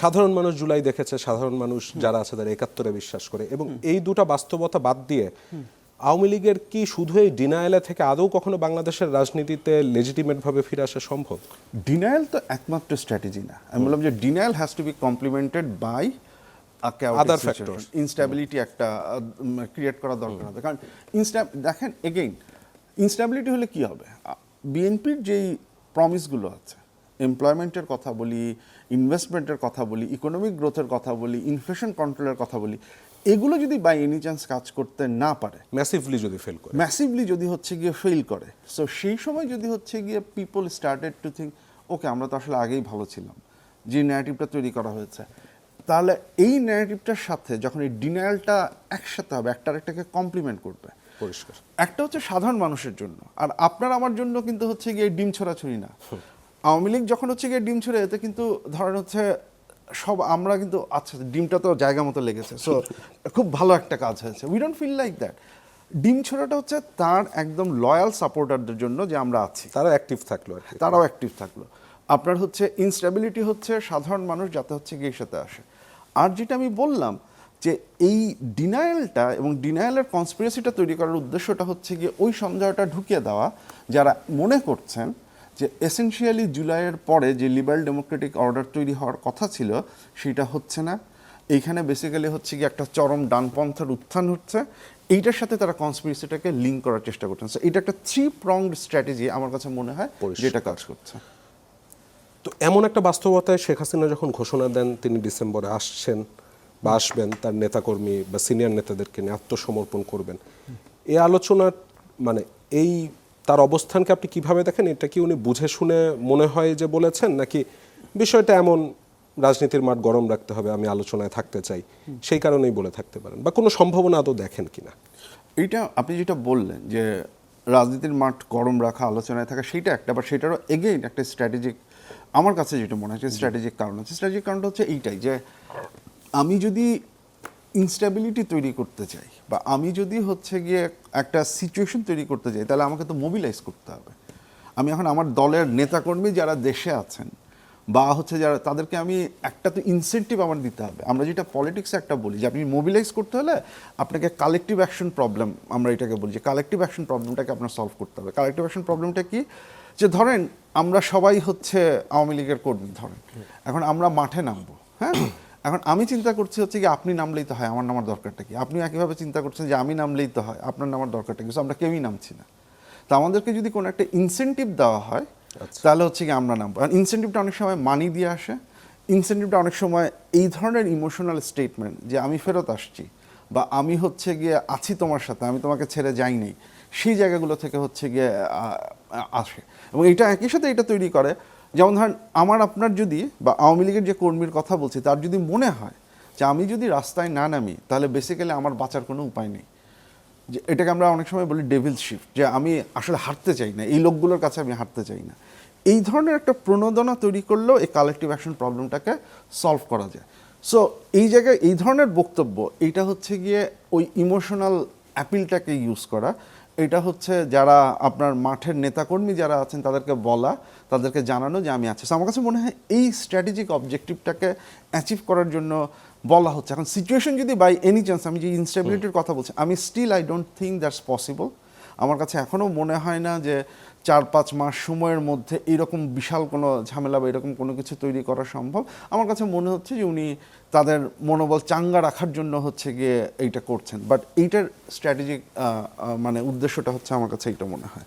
সাধারণ মানুষ জুলাই দেখেছে, সাধারণ মানুষ যারা আছে তারা ৭১-এ বিশ্বাস করে, এবং এই দুটো বাস্তবতা বাদ দিয়ে আওয়ামী লীগের কি শুধু এই ডিনায়ালে থেকে আদৌ কখনো বাংলাদেশের রাজনীতিতে লেজিটিমেট ভাবে ফিরে আসা সম্ভব? ডিনায়াল তো একমাত্র স্ট্র্যাটেজি না। আমি বললাম যে denial has to be complemented by Other factors. Instability একটা ক্রিয়েট করা দরকার হবে। কারণ দেখেন এগেইন ইনস্ট্যাবিলিটি হলে কি হবে? বিএনপির যেই প্রমিসগুলো আছে, এমপ্লয়মেন্টের কথা বলি, ইনভেস্টমেন্টের কথা বলি, ইকোনমিক গ্রোথের কথা বলি, ইনফ্লেশন কন্ট্রোলের কথা বলি, এগুলো যদি বাই এনি চান্স কাজ করতে না পারে, ম্যাসিভলি যদি হচ্ছে গিয়ে ফেল করে, সো সেই সময় যদি হচ্ছে গিয়ে পিপল স্টার্টেড টু থিঙ্ক ওকে আমরা তো আসলে আগেই ভালো ছিলাম, যে ন্যারেটিভটা তৈরি করা হয়েছে, তাহলে এই ন্যারেটিভটার সাথে যখন এই ডিনায়ালটা একসাথে হবে, একটা আরেকটাকে কমপ্লিমেন্ট করবে। পরিষ্কার একটা হচ্ছে সাধারণ মানুষের জন্য, আর আপনার আমার জন্য কিন্তু হচ্ছে গিয়ে ডিম ছোড়াছুরি না। আওয়ামী লীগ যখন হচ্ছে গিয়ে ডিম ছড়ে, এতে কিন্তু ধরেন হচ্ছে সব আমরা কিন্তু আচ্ছা ডিমটা তো জায়গা মতো লেগেছে, সো খুব ভালো একটা কাজ হয়েছে, we don't feel like that. ডিম ছোড়াটা হচ্ছে তার একদম লয়াল সাপোর্টারদের জন্য, যে আমরা আছি, তারাও অ্যাক্টিভ থাকলো। আপনার হচ্ছে ইনস্টেবিলিটি হচ্ছে সাধারণ মানুষ যাতে হচ্ছে গিয়ে সাথে আসে। আর যেটা আমি বললাম যে এই ডিনায়ালটা এবং ডিনায়ালের কনস্পিরেসিটা তৈরি করার উদ্দেশ্যটা হচ্ছে গিয়ে ওই সন্দেহটা ঢুকিয়ে দেওয়া, যারা মনে করছেন যে এসেনশিয়ালি জুলাইয়ের পরে যে লিবারেল ডেমোক্রেটিক অর্ডার তৈরি হওয়ার কথা ছিল সেটা হচ্ছে না। এইখানে বেসিক্যালি হচ্ছে গিয়ে একটা চরম ডানপন্থার উত্থান হচ্ছে, এইটার সাথে তারা কনস্পিরেসিটাকে লিঙ্ক করার চেষ্টা করছেন। সো এটা একটা 3-pronged স্ট্র্যাটেজি আমার কাছে মনে হয় যেটা কাজ করছে। তো এমন একটা বাস্তবতায় শেখ হাসিনা যখন ঘোষণা দেন তিনি ডিসেম্বরে আসছেন বা আসবেন, তার নেতাকর্মী বা সিনিয়র নেতাদেরকে নিয়ে আত্মসমর্পণ করবেন, এই আলোচনা মানে এই তার অবস্থানকে আপনি কিভাবে দেখেন? এটা কি উনি বুঝে শুনে মনে হয় যে বলেছেন, নাকি বিষয়টা এমন রাজনীতির মাঠ গরম রাখতে হবে, আমি আলোচনায় থাকতে চাই, সেই কারণেই বলে থাকতে পারেন, বা কোনো সম্ভাবনা আদৌ দেখেন কিনা? এইটা আপনি যেটা বললেন যে রাজনীতির মাঠ গরম রাখা, আলোচনায় থাকা, সেটা একটা, বা সেটারও এগেইন একটা স্ট্র্যাটেজিক, আমার কাছে যেটা মনে হচ্ছে স্ট্র্যাটেজিক কারণ আছে। স্ট্র্যাটেজিক কারণটা হচ্ছে এইটাই যে আমি যদি ইনস্ট্যাবিলিটি তৈরি করতে চাই, বা আমি যদি হচ্ছে গিয়ে একটা সিচুয়েশন তৈরি করতে চাই, তাহলে আমাকে তো মোবিলাইজ করতে হবে। আমি এখন আমার দলের নেতাকর্মী যারা দেশে আছেন বা হচ্ছে যারা, তাদেরকে আমি একটা তো ইনসেন্টিভ আমার দিতে হবে। আমরা যেটা পলিটিক্সে একটা বলি যে আপনি মোবিলাইজ করতে হলে আপনাকে কালেকটিভ অ্যাকশন প্রবলেম, আমরা এটাকে বলি যে কালেকটিভ অ্যাকশন প্রবলেমটাকে আপনার সলভ করতে হবে। কালেকটিভ অ্যাকশন প্রবলেমটা কি? যে ধরেন আমরা সবাই হচ্ছে আওয়ামী লীগের কর্মী, ধরেন এখন আমরা মাঠে নামবো, হ্যাঁ, এখন আমি চিন্তা করছি হচ্ছে কি আপনি নামলেই তো হয়, আমার নামার দরকারটা কি? আপনি একইভাবে চিন্তা করছেন যে আমি নামলেই তো হয়, আপনার নামার দরকারটা কি? আমরা কেউই নামছি না। তো আমাদেরকে যদি কোনো একটা ইনসেন্টিভ দেওয়া হয়, তাহলে হচ্ছে কি আমরা নামবো। ইনসেন্টিভটা অনেক সময় মানি দিয়ে আসে, ইনসেন্টিভটা অনেক সময় এই ধরনের ইমোশনাল স্টেটমেন্ট, যে আমি ফেরত আসছি বা আমি হচ্ছে গিয়ে আছি তোমার সাথে, আমি তোমাকে ছেড়ে যাইনি, সেই জায়গাগুলো থেকে হচ্ছে গিয়ে আসে। এবং এটা একই সাথে এটা তৈরি করে, যেমন ধরেন আমার আপনার যদি, বা আওয়ামী লীগের যে কর্মীর কথা বলছি, তার যদি মনে হয় যে আমি যদি রাস্তায় না নামি তাহলে বেসিক্যালি আমার বাঁচার কোনো উপায় নেই, যে এটাকে আমরা অনেক সময় বলি ডেভিল শিফট, যে আমি আসলে হারতে চাই না, এই লোকগুলোর কাছে আমি হারতে চাই না, এই ধরনের একটা প্রণোদনা তৈরি করলেও এই কালেকটিভ অ্যাকশন প্রবলেমটাকে সলভ করা যায়। সো এই জায়গায় এই ধরনের বক্তব্য, এইটা হচ্ছে গিয়ে ওই ইমোশনাল অ্যাপিলটাকে ইউজ করা, এটা হচ্ছে যারা আপনার মাঠের নেতাকর্মী যারা আছেন তাদেরকে বলা, তাদেরকে জানানো যে আমি আছি। আমার কাছে মনে হয় এই স্ট্র্যাটেজিক অবজেক্টিভটাকে অ্যাচিভ করার জন্য বলা হচ্ছে। এখন সিচুয়েশন যদি বাই এনি চান্স, আমি যে ইনস্টেবিলিটির কথা বলছি, আমি still I don't think that's possible. আমার কাছে এখনও মনে হয় না যে 4-5 মাস সময়ের মধ্যে এরকম বিশাল কোনো ঝামেলা বা এরকম কোনো কিছু তৈরি করা সম্ভব। আমার কাছে মনে হচ্ছে যে উনি তাদের মনোবল চাঙ্গা রাখার জন্য হচ্ছে গিয়ে এইটা করছেন, বাট এইটার স্ট্র্যাটেজিক মানে উদ্দেশ্যটা হচ্ছে আমার কাছে এইটা মনে হয়।